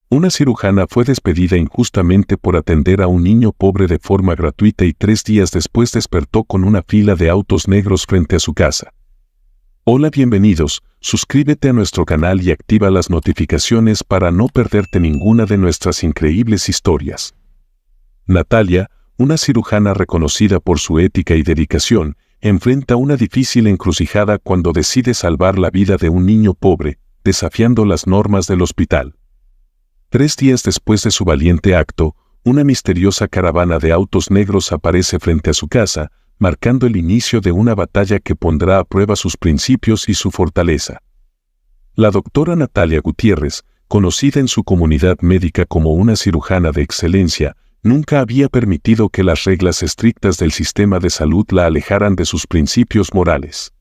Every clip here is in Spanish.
Una cirujana fue despedida injustamente por atender a un niño pobre de forma gratuita y 3 días después despertó con una fila de autos negros frente a su casa. Hola, bienvenidos, suscríbete a nuestro canal y activa las notificaciones para no perderte ninguna de nuestras increíbles historias. Natalia, una cirujana reconocida por su ética y dedicación, enfrenta una difícil encrucijada cuando decide salvar la vida de un niño pobre, desafiando las normas del hospital. 3 días después de su valiente acto, una misteriosa caravana de autos negros aparece frente a su casa, marcando el inicio de una batalla que pondrá a prueba sus principios y su fortaleza. La doctora Natalia Gutiérrez, conocida en su comunidad médica como una cirujana de excelencia, nunca había permitido que las reglas estrictas del sistema de salud la alejaran de sus principios morales.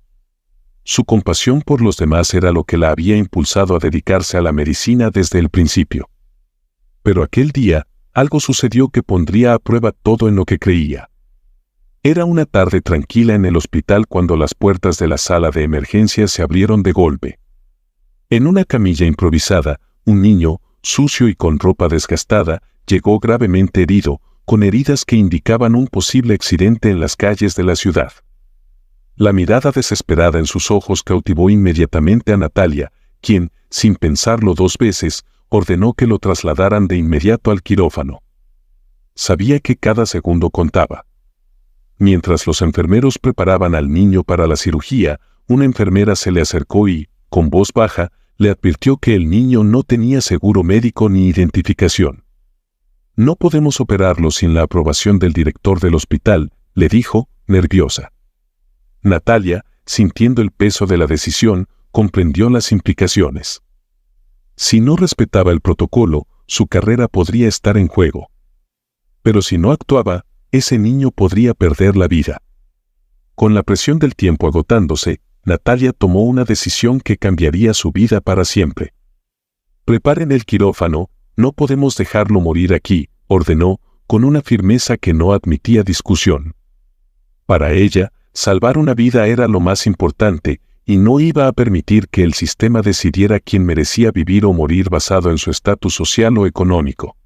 Su compasión por los demás era lo que la había impulsado a dedicarse a la medicina desde el principio. Pero aquel día, algo sucedió que pondría a prueba todo en lo que creía. Era una tarde tranquila en el hospital cuando las puertas de la sala de emergencias se abrieron de golpe. En una camilla improvisada, un niño, sucio y con ropa desgastada, llegó gravemente herido, con heridas que indicaban un posible accidente en las calles de la ciudad. La mirada desesperada en sus ojos cautivó inmediatamente a Natalia, quien, sin pensarlo 2 veces, ordenó que lo trasladaran de inmediato al quirófano. Sabía que cada segundo contaba. Mientras los enfermeros preparaban al niño para la cirugía, una enfermera se le acercó y, con voz baja, le advirtió que el niño no tenía seguro médico ni identificación. «No podemos operarlo sin la aprobación del director del hospital», le dijo, nerviosa. Natalia, sintiendo el peso de la decisión, comprendió las implicaciones. Si no respetaba el protocolo, su carrera podría estar en juego. Pero si no actuaba, ese niño podría perder la vida. Con la presión del tiempo agotándose, Natalia tomó una decisión que cambiaría su vida para siempre. «Preparen el quirófano, no podemos dejarlo morir aquí», ordenó, con una firmeza que no admitía discusión. Para ella, salvar una vida era lo más importante, y no iba a permitir que el sistema decidiera quién merecía vivir o morir basado en su estatus social o económico.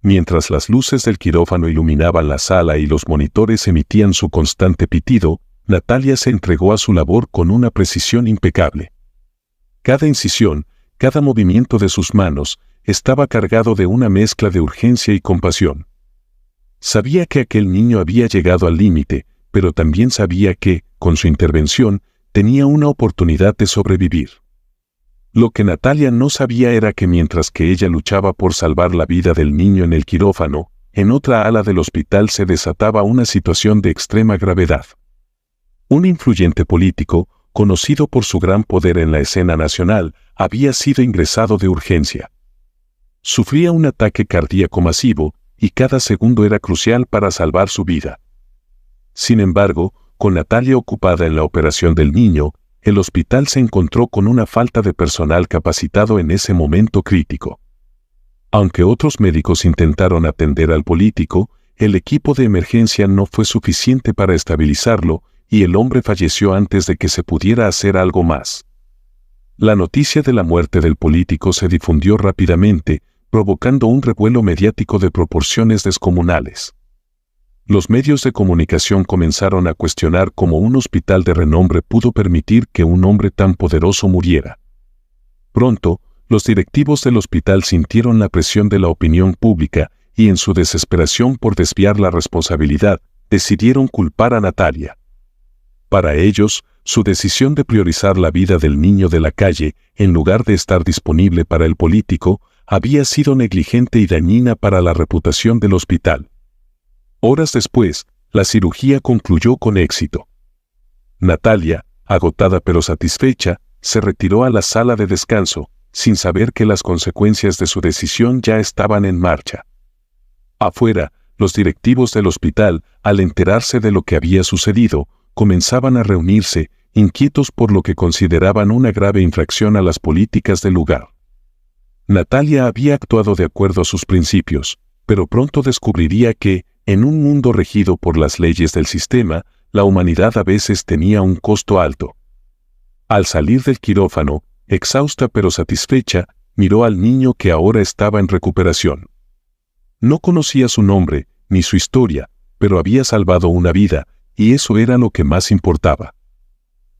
Mientras las luces del quirófano iluminaban la sala y los monitores emitían su constante pitido, Natalia se entregó a su labor con una precisión impecable. Cada incisión, cada movimiento de sus manos, estaba cargado de una mezcla de urgencia y compasión. Sabía que aquel niño había llegado al límite, pero también sabía que, con su intervención, tenía una oportunidad de sobrevivir. Lo que Natalia no sabía era que mientras que ella luchaba por salvar la vida del niño en el quirófano, en otra ala del hospital se desataba una situación de extrema gravedad. Un influyente político, conocido por su gran poder en la escena nacional, había sido ingresado de urgencia. Sufría un ataque cardíaco masivo, y cada segundo era crucial para salvar su vida. Sin embargo, con Natalia ocupada en la operación del niño, el hospital se encontró con una falta de personal capacitado en ese momento crítico. Aunque otros médicos intentaron atender al político, el equipo de emergencia no fue suficiente para estabilizarlo, y el hombre falleció antes de que se pudiera hacer algo más. La noticia de la muerte del político se difundió rápidamente, provocando un revuelo mediático de proporciones descomunales. Los medios de comunicación comenzaron a cuestionar cómo un hospital de renombre pudo permitir que un hombre tan poderoso muriera. Pronto, los directivos del hospital sintieron la presión de la opinión pública y en su desesperación por desviar la responsabilidad, decidieron culpar a Natalia. Para ellos, su decisión de priorizar la vida del niño de la calle, en lugar de estar disponible para el político, había sido negligente y dañina para la reputación del hospital. Horas después, la cirugía concluyó con éxito. Natalia, agotada pero satisfecha, se retiró a la sala de descanso, sin saber que las consecuencias de su decisión ya estaban en marcha. Afuera, los directivos del hospital, al enterarse de lo que había sucedido, comenzaban a reunirse, inquietos por lo que consideraban una grave infracción a las políticas del lugar. Natalia había actuado de acuerdo a sus principios, pero pronto descubriría que, en un mundo regido por las leyes del sistema, la humanidad a veces tenía un costo alto. Al salir del quirófano, exhausta pero satisfecha, miró al niño que ahora estaba en recuperación. No conocía su nombre, ni su historia, pero había salvado una vida, y eso era lo que más importaba.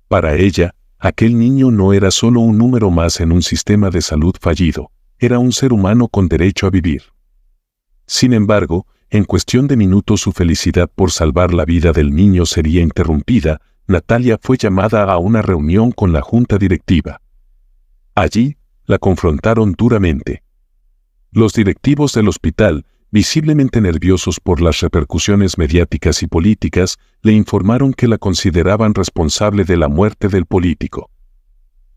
Para ella, aquel niño no era solo un número más en un sistema de salud fallido, era un ser humano con derecho a vivir. Sin embargo, en cuestión de minutos su felicidad por salvar la vida del niño sería interrumpida. Natalia fue llamada a una reunión con la junta directiva. Allí, la confrontaron duramente. Los directivos del hospital, visiblemente nerviosos por las repercusiones mediáticas y políticas, le informaron que la consideraban responsable de la muerte del político.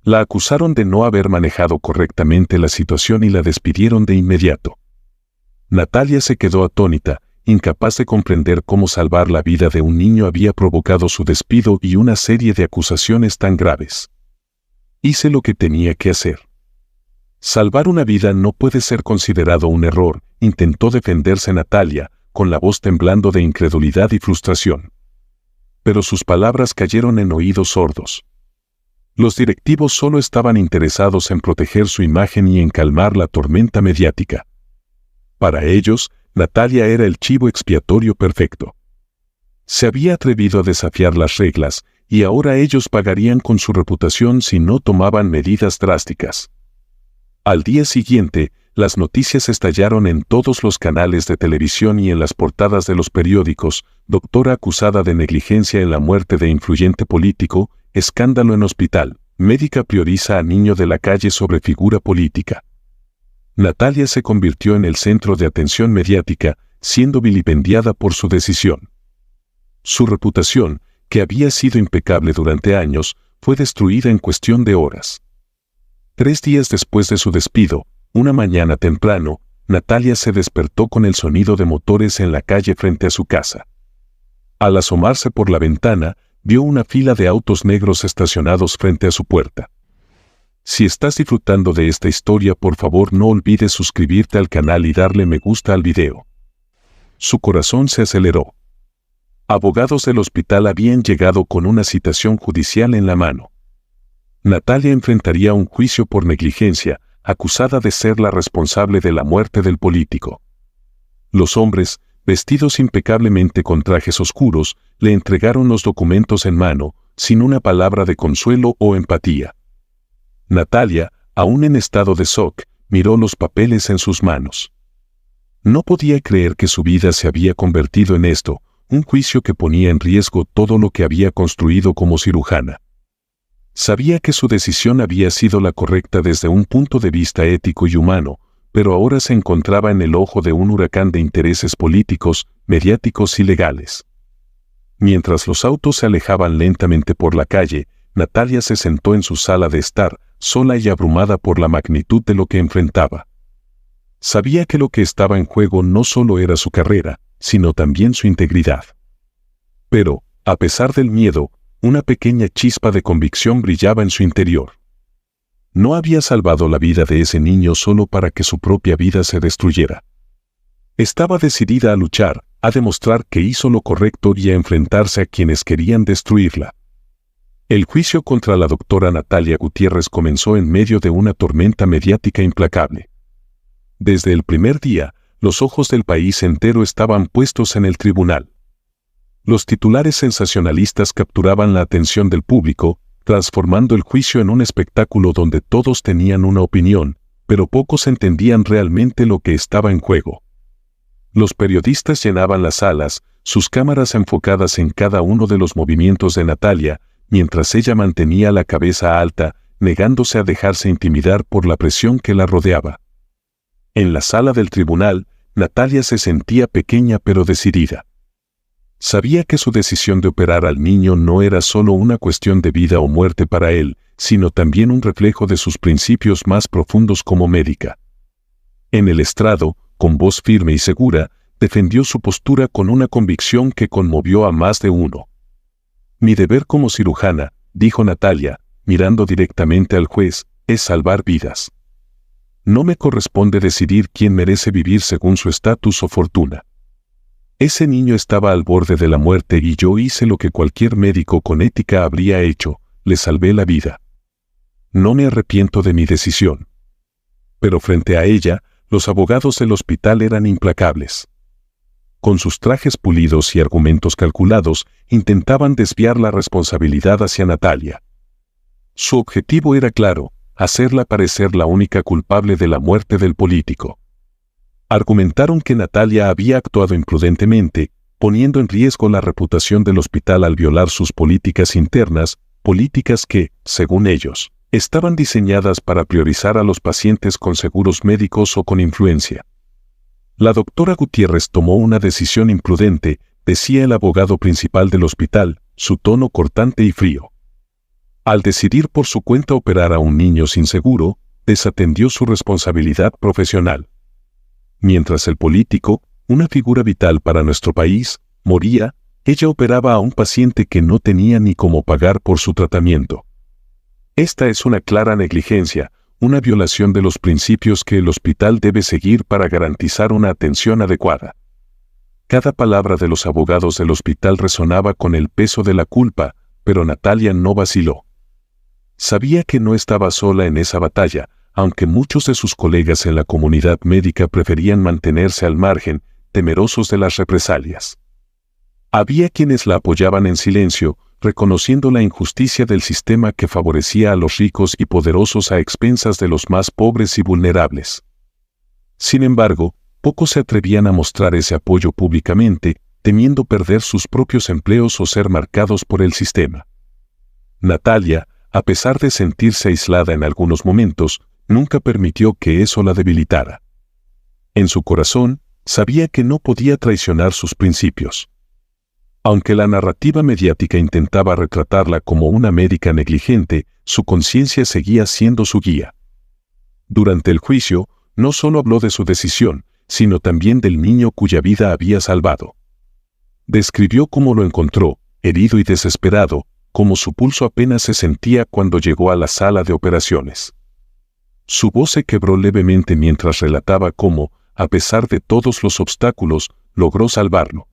La acusaron de no haber manejado correctamente la situación y la despidieron de inmediato. Natalia se quedó atónita, incapaz de comprender cómo salvar la vida de un niño había provocado su despido y una serie de acusaciones tan graves. Hice lo que tenía que hacer. Salvar una vida no puede ser considerado un error, intentó defenderse Natalia, con la voz temblando de incredulidad y frustración. Pero sus palabras cayeron en oídos sordos. Los directivos solo estaban interesados en proteger su imagen y en calmar la tormenta mediática. Para ellos, Natalia era el chivo expiatorio perfecto. Se había atrevido a desafiar las reglas, y ahora ellos pagarían con su reputación si no tomaban medidas drásticas. Al día siguiente, las noticias estallaron en todos los canales de televisión y en las portadas de los periódicos: doctora acusada de negligencia en la muerte de influyente político, escándalo en hospital, médica prioriza a niño de la calle sobre figura política. Natalia se convirtió en el centro de atención mediática, siendo vilipendiada por su decisión. Su reputación, que había sido impecable durante años, fue destruida en cuestión de horas. 3 días después de su despido, una mañana temprano, Natalia se despertó con el sonido de motores en la calle frente a su casa. Al asomarse por la ventana, vio una fila de autos negros estacionados frente a su puerta. Si estás disfrutando de esta historia, por favor no olvides suscribirte al canal y darle me gusta al video. Su corazón se aceleró. Abogados del hospital habían llegado con una citación judicial en la mano. Natalia enfrentaría un juicio por negligencia, acusada de ser la responsable de la muerte del político. Los hombres, vestidos impecablemente con trajes oscuros, le entregaron los documentos en mano, sin una palabra de consuelo o empatía. Natalia, aún en estado de shock, miró los papeles en sus manos. No podía creer que su vida se había convertido en esto, un juicio que ponía en riesgo todo lo que había construido como cirujana. Sabía que su decisión había sido la correcta desde un punto de vista ético y humano, pero ahora se encontraba en el ojo de un huracán de intereses políticos, mediáticos y legales. Mientras los autos se alejaban lentamente por la calle, Natalia se sentó en su sala de estar, sola y abrumada por la magnitud de lo que enfrentaba. Sabía que lo que estaba en juego no solo era su carrera, sino también su integridad. Pero, a pesar del miedo, una pequeña chispa de convicción brillaba en su interior. No había salvado la vida de ese niño solo para que su propia vida se destruyera. Estaba decidida a luchar, a demostrar que hizo lo correcto y a enfrentarse a quienes querían destruirla. El juicio contra la doctora Natalia Gutiérrez comenzó en medio de una tormenta mediática implacable. Desde el primer día, los ojos del país entero estaban puestos en el tribunal. Los titulares sensacionalistas capturaban la atención del público, transformando el juicio en un espectáculo donde todos tenían una opinión, pero pocos entendían realmente lo que estaba en juego. Los periodistas llenaban las salas, sus cámaras enfocadas en cada uno de los movimientos de Natalia, mientras ella mantenía la cabeza alta, negándose a dejarse intimidar por la presión que la rodeaba. En la sala del tribunal, Natalia se sentía pequeña pero decidida. Sabía que su decisión de operar al niño no era solo una cuestión de vida o muerte para él, sino también un reflejo de sus principios más profundos como médica. En el estrado, con voz firme y segura, defendió su postura con una convicción que conmovió a más de uno. Mi deber como cirujana, dijo Natalia, mirando directamente al juez, es salvar vidas. No me corresponde decidir quién merece vivir según su estatus o fortuna. Ese niño estaba al borde de la muerte y yo hice lo que cualquier médico con ética habría hecho, le salvé la vida. No me arrepiento de mi decisión. pero frente a ella, los abogados del hospital eran implacables. Con sus trajes pulidos y argumentos calculados, intentaban desviar la responsabilidad hacia Natalia. Su objetivo era claro: hacerla parecer la única culpable de la muerte del político. Argumentaron que Natalia había actuado imprudentemente, poniendo en riesgo la reputación del hospital al violar sus políticas internas, políticas que, según ellos, estaban diseñadas para priorizar a los pacientes con seguros médicos o con influencia. La doctora Gutiérrez tomó una decisión imprudente, decía el abogado principal del hospital, su tono cortante y frío. Al decidir por su cuenta operar a un niño sin seguro, desatendió su responsabilidad profesional. Mientras el político, una figura vital para nuestro país, moría, ella operaba a un paciente que no tenía ni cómo pagar por su tratamiento. Esta es una clara negligencia, una violación de los principios que el hospital debe seguir para garantizar una atención adecuada. Cada palabra de los abogados del hospital resonaba con el peso de la culpa, pero Natalia no vaciló. Sabía que no estaba sola en esa batalla, aunque muchos de sus colegas en la comunidad médica preferían mantenerse al margen, temerosos de las represalias. Había quienes la apoyaban en silencio, reconociendo la injusticia del sistema que favorecía a los ricos y poderosos a expensas de los más pobres y vulnerables. Sin embargo, pocos se atrevían a mostrar ese apoyo públicamente, temiendo perder sus propios empleos o ser marcados por el sistema. Natalia, a pesar de sentirse aislada en algunos momentos, nunca permitió que eso la debilitara. En su corazón, sabía que no podía traicionar sus principios. Aunque la narrativa mediática intentaba retratarla como una médica negligente, su conciencia seguía siendo su guía. Durante el juicio, no solo habló de su decisión, sino también del niño cuya vida había salvado. Describió cómo lo encontró, herido y desesperado, cómo su pulso apenas se sentía cuando llegó a la sala de operaciones. Su voz se quebró levemente mientras relataba cómo, a pesar de todos los obstáculos, logró salvarlo.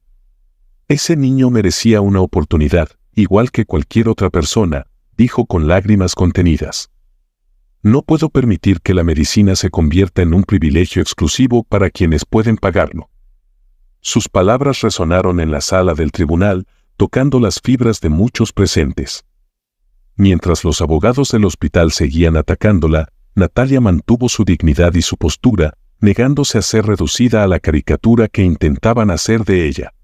Ese niño merecía una oportunidad, igual que cualquier otra persona, dijo con lágrimas contenidas. No puedo permitir que la medicina se convierta en un privilegio exclusivo para quienes pueden pagarlo. Sus palabras resonaron en la sala del tribunal, tocando las fibras de muchos presentes. Mientras los abogados del hospital seguían atacándola, Natalia mantuvo su dignidad y su postura, negándose a ser reducida a la caricatura que intentaban hacer de ella.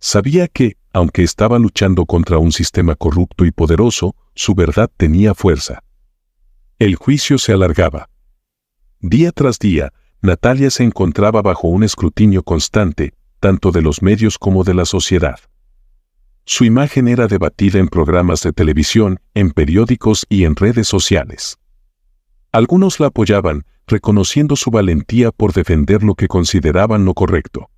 Sabía que, aunque estaba luchando contra un sistema corrupto y poderoso, su verdad tenía fuerza. El juicio se alargaba. Día tras día, Natalia se encontraba bajo un escrutinio constante, tanto de los medios como de la sociedad. Su imagen era debatida en programas de televisión, en periódicos y en redes sociales. Algunos la apoyaban, reconociendo su valentía por defender lo que consideraban lo correcto.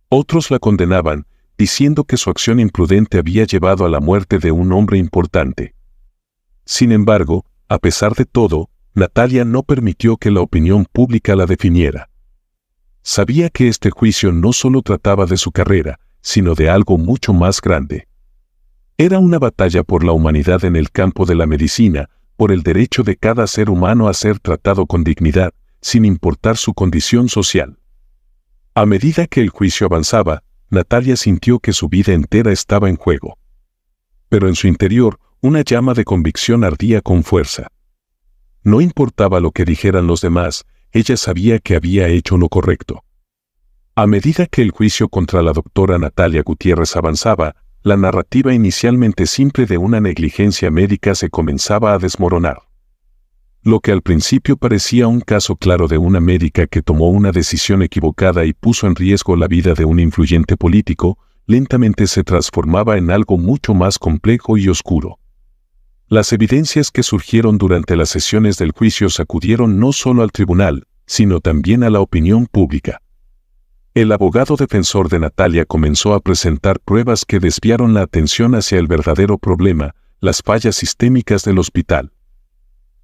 Otros la condenaban, diciendo que su acción imprudente había llevado a la muerte de un hombre importante. Sin embargo, a pesar de todo, Natalia no permitió que la opinión pública la definiera. Sabía que este juicio no solo trataba de su carrera, sino de algo mucho más grande. Era una batalla por la humanidad en el campo de la medicina, por el derecho de cada ser humano a ser tratado con dignidad, sin importar su condición social. A medida que el juicio avanzaba, Natalia sintió que su vida entera estaba en juego. Pero en su interior, una llama de convicción ardía con fuerza. No importaba lo que dijeran los demás, ella sabía que había hecho lo correcto. A medida que el juicio contra la doctora Natalia Gutiérrez avanzaba, la narrativa inicialmente simple de una negligencia médica se comenzaba a desmoronar. Lo que al principio parecía un caso claro de una médica que tomó una decisión equivocada y puso en riesgo la vida de un influyente político, lentamente se transformaba en algo mucho más complejo y oscuro. Las evidencias que surgieron durante las sesiones del juicio sacudieron no solo al tribunal, sino también a la opinión pública. El abogado defensor de Natalia comenzó a presentar pruebas que desviaron la atención hacia el verdadero problema, las fallas sistémicas del hospital.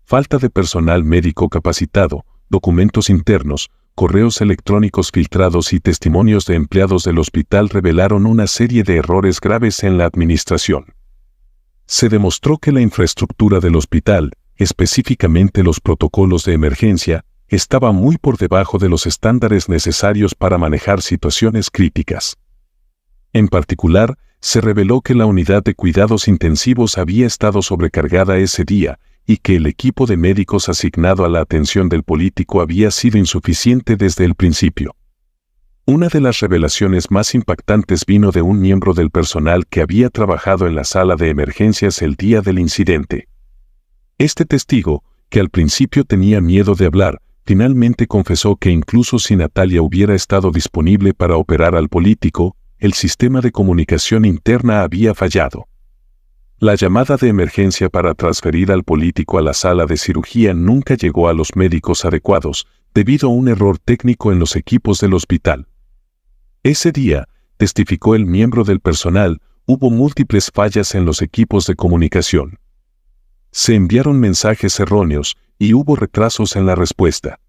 Falta de personal médico capacitado, documentos internos, correos electrónicos filtrados y testimonios de empleados del hospital revelaron una serie de errores graves en la administración. Se demostró que la infraestructura del hospital, específicamente los protocolos de emergencia, estaba muy por debajo de los estándares necesarios para manejar situaciones críticas. En particular, se reveló que la unidad de cuidados intensivos había estado sobrecargada ese día y que el equipo de médicos asignado a la atención del político había sido insuficiente desde el principio. Una de las revelaciones más impactantes vino de un miembro del personal que había trabajado en la sala de emergencias el día del incidente. Este testigo, que al principio tenía miedo de hablar, finalmente confesó que incluso si Natalia hubiera estado disponible para operar al político, el sistema de comunicación interna había fallado. La llamada de emergencia para transferir al político a la sala de cirugía nunca llegó a los médicos adecuados, debido a un error técnico en los equipos del hospital. Ese día, testificó el miembro del personal, hubo múltiples fallas en los equipos de comunicación. Se enviaron mensajes erróneos y hubo retrasos en la respuesta.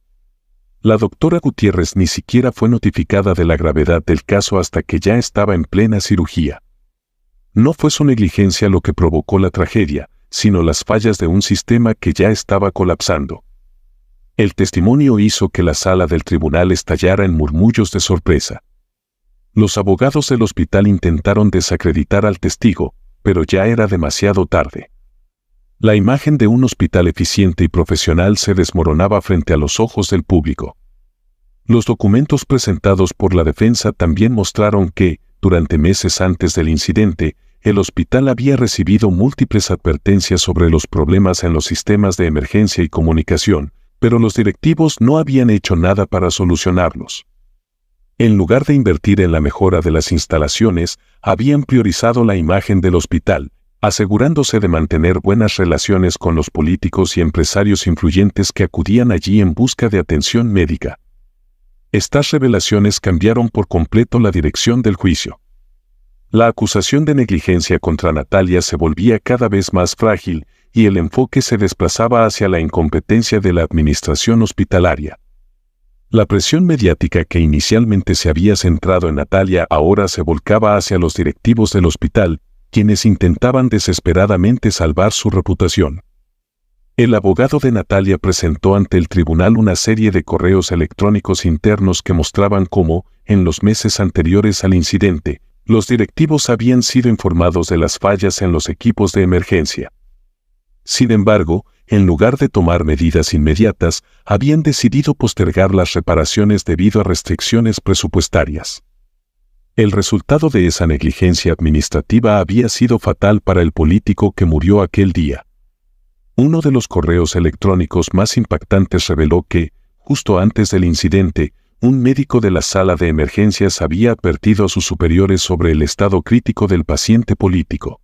La doctora Gutiérrez ni siquiera fue notificada de la gravedad del caso hasta que ya estaba en plena cirugía. No fue su negligencia lo que provocó la tragedia, sino las fallas de un sistema que ya estaba colapsando. El testimonio hizo que la sala del tribunal estallara en murmullos de sorpresa. Los abogados del hospital intentaron desacreditar al testigo, pero ya era demasiado tarde. La imagen de un hospital eficiente y profesional se desmoronaba frente a los ojos del público. Los documentos presentados por la defensa también mostraron que, durante meses antes del incidente, el hospital había recibido múltiples advertencias sobre los problemas en los sistemas de emergencia y comunicación, pero los directivos no habían hecho nada para solucionarlos. En lugar de invertir en la mejora de las instalaciones, habían priorizado la imagen del hospital, asegurándose de mantener buenas relaciones con los políticos y empresarios influyentes que acudían allí en busca de atención médica. Estas revelaciones cambiaron por completo la dirección del juicio. La acusación de negligencia contra Natalia se volvía cada vez más frágil y el enfoque se desplazaba hacia la incompetencia de la administración hospitalaria. La presión mediática que inicialmente se había centrado en Natalia ahora se volcaba hacia los directivos del hospital, quienes intentaban desesperadamente salvar su reputación. El abogado de Natalia presentó ante el tribunal una serie de correos electrónicos internos que mostraban cómo, en los meses anteriores al incidente, los directivos habían sido informados de las fallas en los equipos de emergencia. Sin embargo, en lugar de tomar medidas inmediatas, habían decidido postergar las reparaciones debido a restricciones presupuestarias. El resultado de esa negligencia administrativa había sido fatal para el político que murió aquel día. Uno de los correos electrónicos más impactantes reveló que, justo antes del incidente, un médico de la sala de emergencias había advertido a sus superiores sobre el estado crítico del paciente político.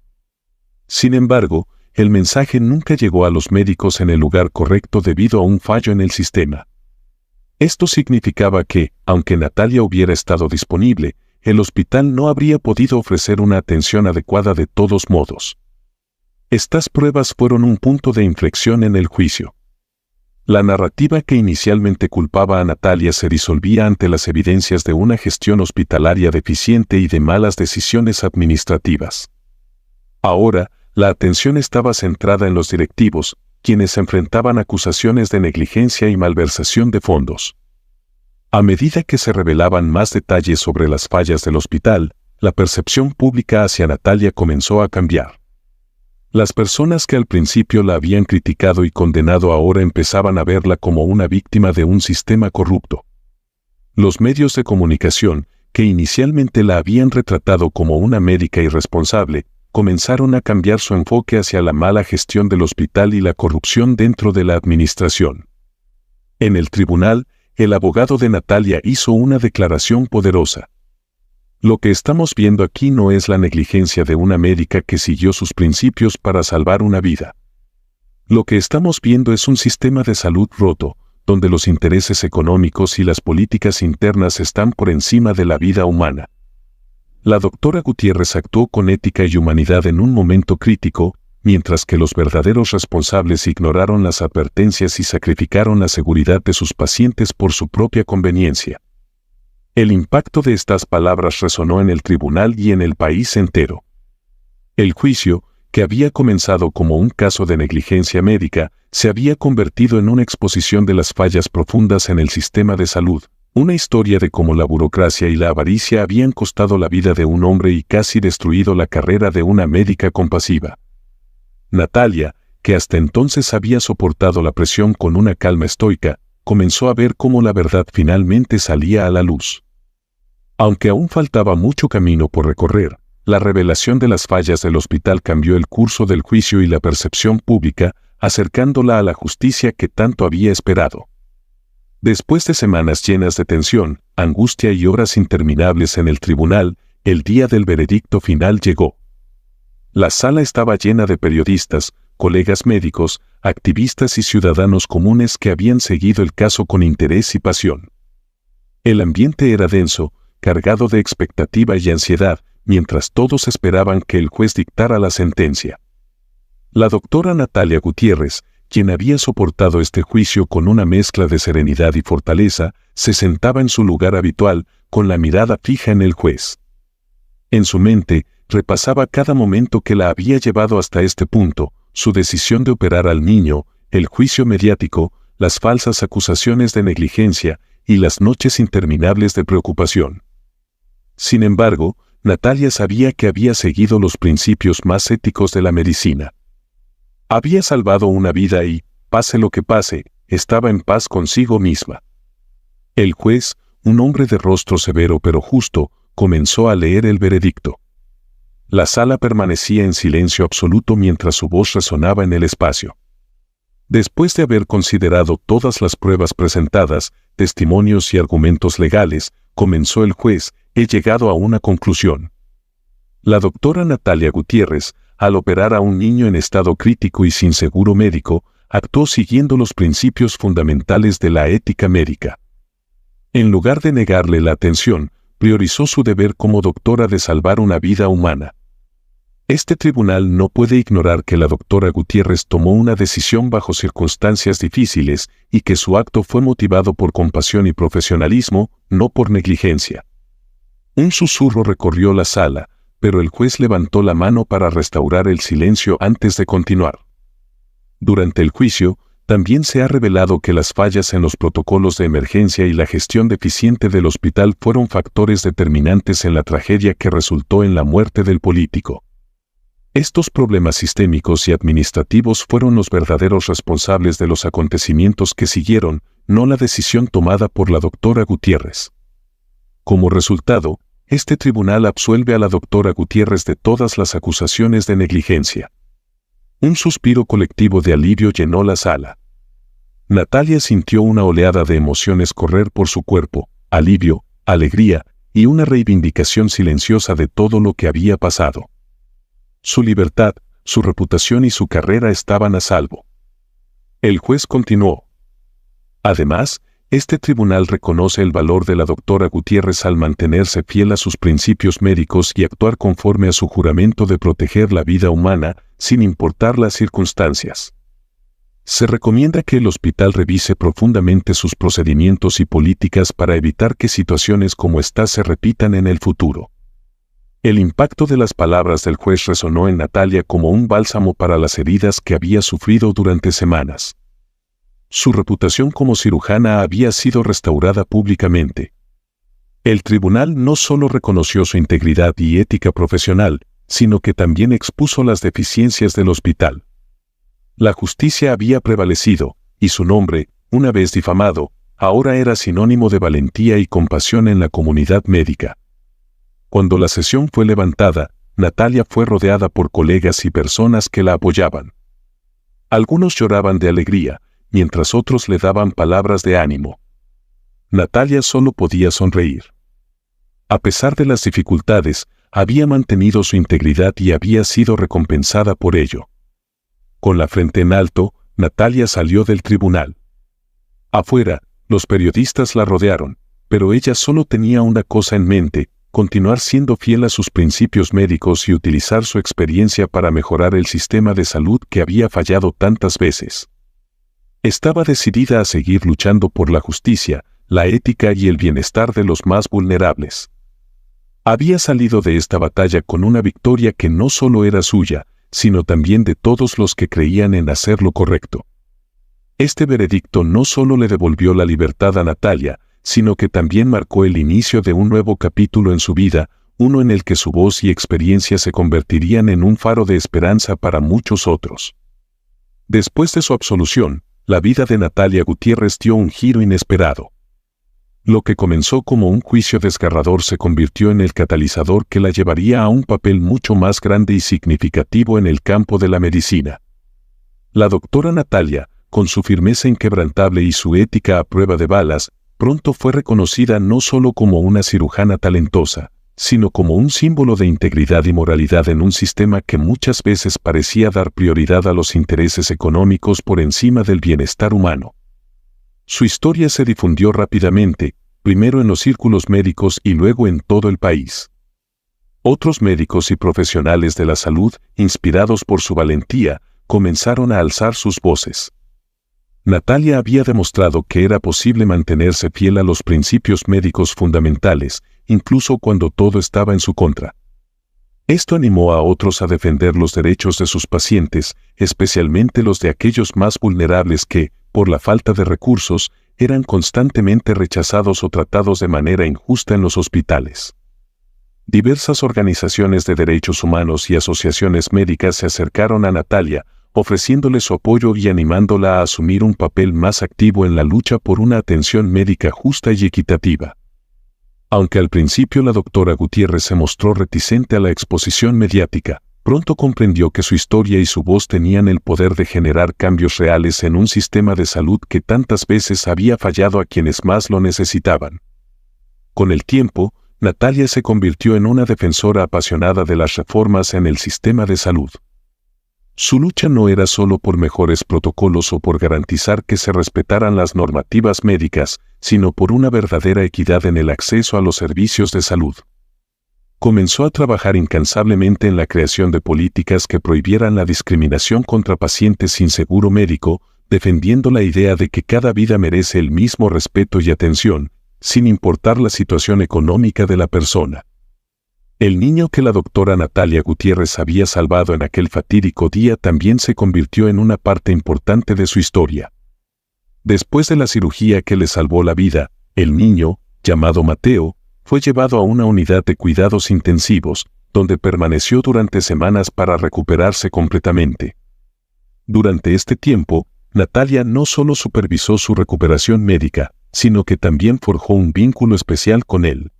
Sin embargo, el mensaje nunca llegó a los médicos en el lugar correcto debido a un fallo en el sistema. Esto significaba que, aunque Natalia hubiera estado disponible, el hospital no habría podido ofrecer una atención adecuada de todos modos. Estas pruebas fueron un punto de inflexión en el juicio. La narrativa que inicialmente culpaba a Natalia se disolvía ante las evidencias de una gestión hospitalaria deficiente y de malas decisiones administrativas. Ahora, la atención estaba centrada en los directivos, quienes enfrentaban acusaciones de negligencia y malversación de fondos. A medida que se revelaban más detalles sobre las fallas del hospital, la percepción pública hacia Natalia comenzó a cambiar. Las personas que al principio la habían criticado y condenado ahora empezaban a verla como una víctima de un sistema corrupto. Los medios de comunicación, que inicialmente la habían retratado como una médica irresponsable, comenzaron a cambiar su enfoque hacia la mala gestión del hospital y la corrupción dentro de la administración. En el tribunal, el abogado de Natalia hizo una declaración poderosa. Lo que estamos viendo aquí no es la negligencia de una médica que siguió sus principios para salvar una vida. Lo que estamos viendo es un sistema de salud roto, donde los intereses económicos y las políticas internas están por encima de la vida humana. La doctora Gutiérrez actuó con ética y humanidad en un momento crítico, mientras que los verdaderos responsables ignoraron las advertencias y sacrificaron la seguridad de sus pacientes por su propia conveniencia. El impacto de estas palabras resonó en el tribunal y en el país entero. El juicio, que había comenzado como un caso de negligencia médica, se había convertido en una exposición de las fallas profundas en el sistema de salud, una historia de cómo la burocracia y la avaricia habían costado la vida de un hombre y casi destruido la carrera de una médica compasiva. Natalia, que hasta entonces había soportado la presión con una calma estoica, comenzó a ver cómo la verdad finalmente salía a la luz. Aunque aún faltaba mucho camino por recorrer, la revelación de las fallas del hospital cambió el curso del juicio y la percepción pública, acercándola a la justicia que tanto había esperado. Después de semanas llenas de tensión, angustia y horas interminables en el tribunal, el día del veredicto final llegó. La sala estaba llena de periodistas, colegas médicos, activistas y ciudadanos comunes que habían seguido el caso con interés y pasión. El ambiente era denso, cargado de expectativa y ansiedad, mientras todos esperaban que el juez dictara la sentencia. La doctora Natalia Gutiérrez, quien había soportado este juicio con una mezcla de serenidad y fortaleza, se sentaba en su lugar habitual, con la mirada fija en el juez. En su mente, repasaba cada momento que la había llevado hasta este punto, su decisión de operar al niño, el juicio mediático, las falsas acusaciones de negligencia y las noches interminables de preocupación. Sin embargo, Natalia sabía que había seguido los principios más éticos de la medicina. Había salvado una vida y, pase lo que pase, estaba en paz consigo misma. El juez, un hombre de rostro severo pero justo, comenzó a leer el veredicto. La sala permanecía en silencio absoluto mientras su voz resonaba en el espacio. Después de haber considerado todas las pruebas presentadas, testimonios y argumentos legales, comenzó el juez: he llegado a una conclusión. La doctora Natalia Gutiérrez, al operar a un niño en estado crítico y sin seguro médico, actuó siguiendo los principios fundamentales de la ética médica. En lugar de negarle la atención, priorizó su deber como doctora de salvar una vida humana. Este tribunal no puede ignorar que la doctora Gutiérrez tomó una decisión bajo circunstancias difíciles y que su acto fue motivado por compasión y profesionalismo, no por negligencia. Un susurro recorrió la sala, pero el juez levantó la mano para restaurar el silencio antes de continuar. Durante el juicio, también se ha revelado que las fallas en los protocolos de emergencia y la gestión deficiente del hospital fueron factores determinantes en la tragedia que resultó en la muerte del político. Estos problemas sistémicos y administrativos fueron los verdaderos responsables de los acontecimientos que siguieron, no la decisión tomada por la doctora Gutiérrez. Como resultado, este tribunal absuelve a la doctora Gutiérrez de todas las acusaciones de negligencia. Un suspiro colectivo de alivio llenó la sala. Natalia sintió una oleada de emociones correr por su cuerpo: alivio, alegría y una reivindicación silenciosa de todo lo que había pasado. Su libertad, su reputación y su carrera estaban a salvo. El juez continuó: además, este tribunal reconoce el valor de la doctora Gutiérrez al mantenerse fiel a sus principios médicos y actuar conforme a su juramento de proteger la vida humana, sin importar las circunstancias. Se recomienda que el hospital revise profundamente sus procedimientos y políticas para evitar que situaciones como esta se repitan en el futuro. El impacto de las palabras del juez resonó en Natalia como un bálsamo para las heridas que había sufrido durante semanas. Su reputación como cirujana había sido restaurada públicamente. El tribunal no solo reconoció su integridad y ética profesional, sino que también expuso las deficiencias del hospital. La justicia había prevalecido, y su nombre, una vez difamado, ahora era sinónimo de valentía y compasión en la comunidad médica. Cuando la sesión fue levantada, Natalia fue rodeada por colegas y personas que la apoyaban. Algunos lloraban de alegría, mientras otros le daban palabras de ánimo. Natalia solo podía sonreír. A pesar de las dificultades, había mantenido su integridad y había sido recompensada por ello. Con la frente en alto, Natalia salió del tribunal. Afuera, los periodistas la rodearon, pero ella solo tenía una cosa en mente: continuar siendo fiel a sus principios médicos y utilizar su experiencia para mejorar el sistema de salud que había fallado tantas veces. Estaba decidida a seguir luchando por la justicia, la ética y el bienestar de los más vulnerables. Había salido de esta batalla con una victoria que no solo era suya, sino también de todos los que creían en hacer lo correcto. Este veredicto no solo le devolvió la libertad a Natalia, sino que también marcó el inicio de un nuevo capítulo en su vida, uno en el que su voz y experiencia se convertirían en un faro de esperanza para muchos otros. Después de su absolución, la vida de Natalia Gutiérrez dio un giro inesperado. Lo que comenzó como un juicio desgarrador se convirtió en el catalizador que la llevaría a un papel mucho más grande y significativo en el campo de la medicina. La doctora Natalia, con su firmeza inquebrantable y su ética a prueba de balas, pronto fue reconocida no solo como una cirujana talentosa, sino como un símbolo de integridad y moralidad en un sistema que muchas veces parecía dar prioridad a los intereses económicos por encima del bienestar humano. Su historia se difundió rápidamente, primero en los círculos médicos y luego en todo el país. Otros médicos y profesionales de la salud, inspirados por su valentía, comenzaron a alzar sus voces. Natalia había demostrado que era posible mantenerse fiel a los principios médicos fundamentales, incluso cuando todo estaba en su contra. Esto animó a otros a defender los derechos de sus pacientes, especialmente los de aquellos más vulnerables que, por la falta de recursos, eran constantemente rechazados o tratados de manera injusta en los hospitales. Diversas organizaciones de derechos humanos y asociaciones médicas se acercaron a Natalia, ofreciéndole su apoyo y animándola a asumir un papel más activo en la lucha por una atención médica justa y equitativa. Aunque al principio la doctora Gutiérrez se mostró reticente a la exposición mediática, pronto comprendió que su historia y su voz tenían el poder de generar cambios reales en un sistema de salud que tantas veces había fallado a quienes más lo necesitaban. Con el tiempo, Natalia se convirtió en una defensora apasionada de las reformas en el sistema de salud. Su lucha no era solo por mejores protocolos o por garantizar que se respetaran las normativas médicas, sino por una verdadera equidad en el acceso a los servicios de salud. Comenzó a trabajar incansablemente en la creación de políticas que prohibieran la discriminación contra pacientes sin seguro médico, defendiendo la idea de que cada vida merece el mismo respeto y atención, sin importar la situación económica de la persona. El niño que la doctora Natalia Gutiérrez había salvado en aquel fatídico día también se convirtió en una parte importante de su historia. Después de la cirugía que le salvó la vida, el niño, llamado Mateo, fue llevado a una unidad de cuidados intensivos, donde permaneció durante semanas para recuperarse completamente. Durante este tiempo, Natalia no solo supervisó su recuperación médica, sino que también forjó un vínculo especial con él.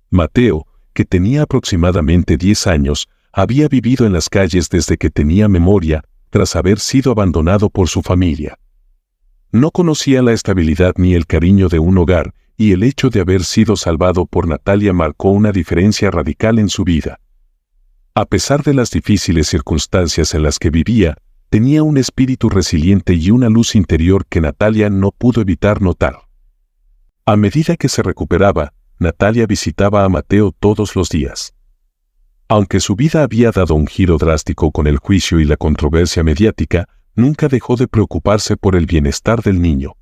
Mateo, que tenía aproximadamente 10 años, había vivido en las calles desde que tenía memoria, tras haber sido abandonado por su familia. No conocía la estabilidad ni el cariño de un hogar, y el hecho de haber sido salvado por Natalia marcó una diferencia radical en su vida. A pesar de las difíciles circunstancias en las que vivía, tenía un espíritu resiliente y una luz interior que Natalia no pudo evitar notar. A medida que se recuperaba, Natalia visitaba a Mateo todos los días. Aunque su vida había dado un giro drástico con el juicio y la controversia mediática, nunca dejó de preocuparse por el bienestar del niño.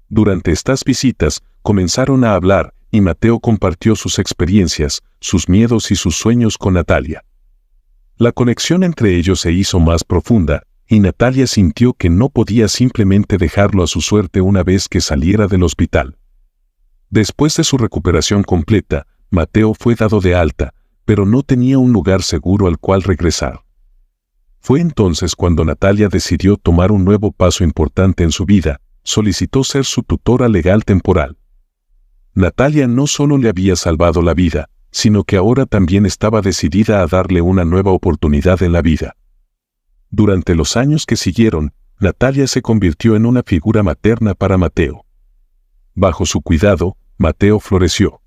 Durante estas visitas, comenzaron a hablar, y Mateo compartió sus experiencias, sus miedos y sus sueños con Natalia. La conexión entre ellos se hizo más profunda, y Natalia sintió que no podía simplemente dejarlo a su suerte una vez que saliera del hospital. Después de su recuperación completa, Mateo fue dado de alta, pero no tenía un lugar seguro al cual regresar. Fue entonces cuando Natalia decidió tomar un nuevo paso importante en su vida, solicitó ser su tutora legal temporal. Natalia no solo le había salvado la vida, sino que ahora también estaba decidida a darle una nueva oportunidad en la vida. Durante los años que siguieron, Natalia se convirtió en una figura materna para Mateo. Bajo su cuidado, Mateo floreció.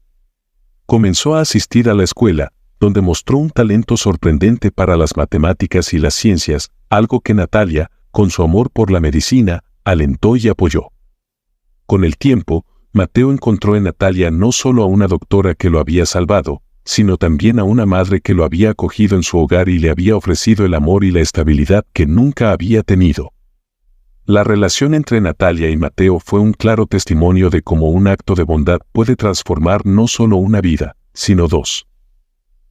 Comenzó a asistir a la escuela, donde mostró un talento sorprendente para las matemáticas y las ciencias, algo que Natalia, con su amor por la medicina, alentó y apoyó. Con el tiempo, Mateo encontró en Natalia no solo a una doctora que lo había salvado, sino también a una madre que lo había acogido en su hogar y le había ofrecido el amor y la estabilidad que nunca había tenido. La relación entre Natalia y Mateo fue un claro testimonio de cómo un acto de bondad puede transformar no solo una vida, sino dos.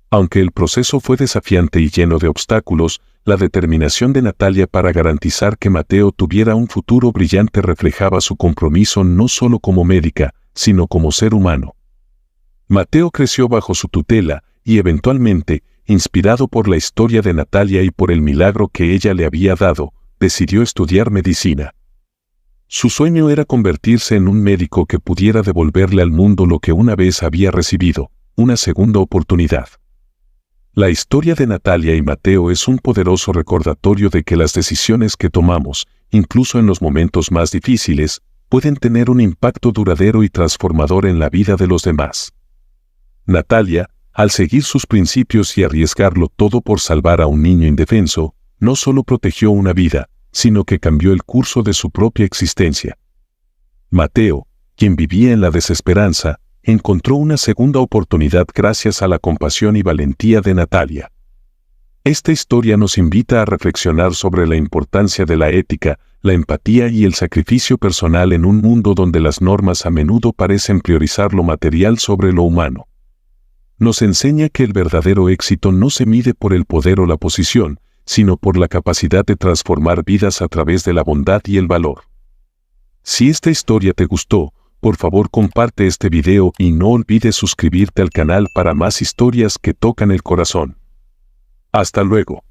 Aunque el proceso fue desafiante y lleno de obstáculos, la determinación de Natalia para garantizar que Mateo tuviera un futuro brillante reflejaba su compromiso no solo como médica, sino como ser humano. Mateo creció bajo su tutela y eventualmente, inspirado por la historia de Natalia y por el milagro que ella le había dado, decidió estudiar medicina. Su sueño era convertirse en un médico que pudiera devolverle al mundo lo que una vez había recibido, una segunda oportunidad. La historia de Natalia y Mateo es un poderoso recordatorio de que las decisiones que tomamos, incluso en los momentos más difíciles, pueden tener un impacto duradero y transformador en la vida de los demás. Natalia, al seguir sus principios y arriesgarlo todo por salvar a un niño indefenso, no solo protegió una vida, sino que cambió el curso de su propia existencia. Mateo, quien vivía en la desesperanza, encontró una segunda oportunidad gracias a la compasión y valentía de Natalia. Esta historia nos invita a reflexionar sobre la importancia de la ética, la empatía y el sacrificio personal en un mundo donde las normas a menudo parecen priorizar lo material sobre lo humano. Nos enseña que el verdadero éxito no se mide por el poder o la posición, sino por la capacidad de transformar vidas a través de la bondad y el valor. Si esta historia te gustó, por favor comparte este video y no olvides suscribirte al canal para más historias que tocan el corazón. Hasta luego.